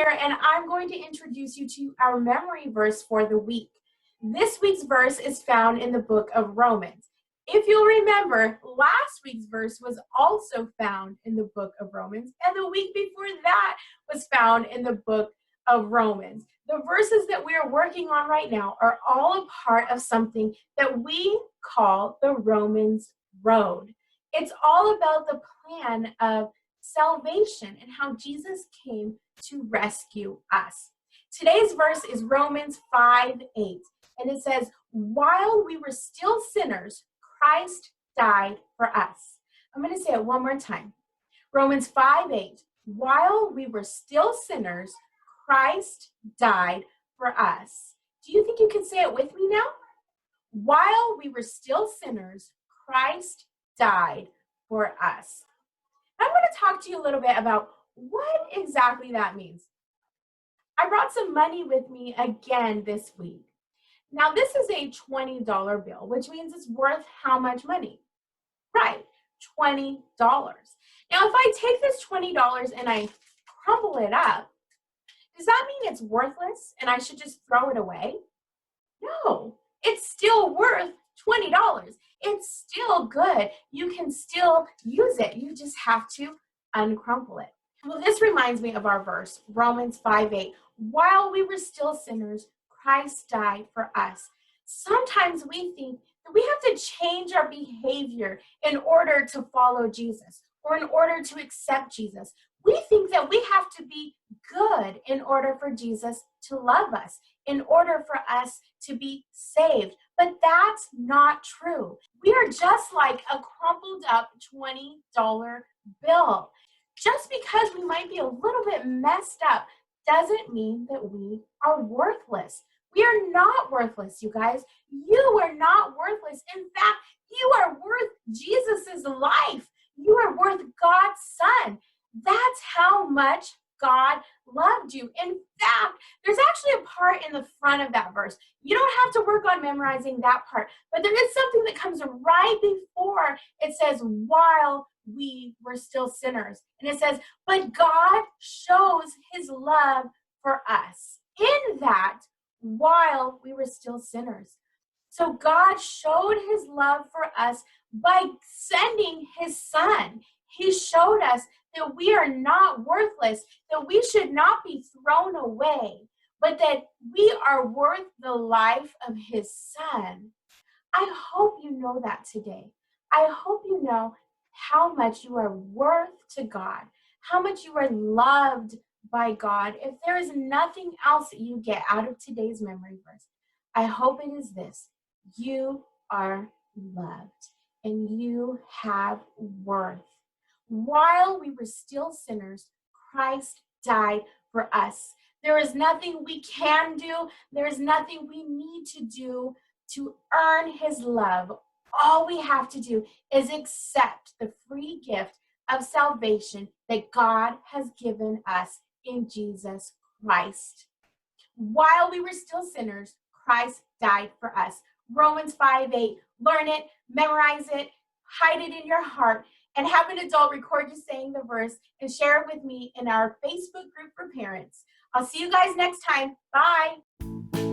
here, and I'm going to introduce you to our memory verse for the week. This week's verse is found in the book of Romans. If you'll remember, last week's verse was also found in the book of Romans, and the week before that was found in the book of Romans. The verses that we are working on right now are all a part of something that we call the Romans Road. It's all about the plan of salvation and how Jesus came to rescue us. Today's verse is Romans 5:8, and it says, "While we were still sinners, Christ died for us." I'm going to say it one more time. Romans 5:8, "While we were still sinners, Christ died for us." Do you think you can say it with me now? While we were still sinners, Christ died for us. I'm going to talk to you a little bit about what exactly that means. I brought some money with me again this week. Now, this is a $20 bill, which means it's worth how much money? Right, $20. Now, if I take this $20 and I crumble it up, does that mean it's worthless and I should just throw it away? No, it's still worth $20. It's still good. You can still use it. You just have to uncrumple it. Well, this reminds me of our verse, Romans 5:8. "While we were still sinners, Christ died for us." Sometimes we think that we have to change our behavior in order to follow Jesus or in order to accept Jesus. We think that we have to be good in order for Jesus to love us, in order for us to be saved. But that's not true. We are just like a crumpled up $20 bill. Just because we might be a little bit messed up doesn't mean that we are worthless. We are not worthless, you guys. You are not worthless. In fact, you are worth Jesus' life. You are worth God's Son. That's how much God loved you. In fact, there's actually a part in the front of that verse. You don't have to work on memorizing that part, but there is something that comes right before it says, "While we were still sinners." And it says, "But God shows his love for us in that while we were still sinners." So God showed his love for us by sending his Son. He showed us that we are not worthless, that we should not be thrown away, but that we are worth the life of his Son. I hope you know that today. I hope you know how much you are worth to God, how much you are loved by God. If there is nothing else that you get out of today's memory verse, I hope it is this: you are loved and you have worth. While we were still sinners, Christ died for us. There is nothing we can do. There is nothing we need to do to earn his love. All we have to do is accept the free gift of salvation that God has given us in Jesus Christ. While we were still sinners, Christ died for us. Romans 5:8. Learn it, memorize it, hide it in your heart, and have an adult record you saying the verse and share it with me in our Facebook group for parents. I'll see you guys next time. Bye.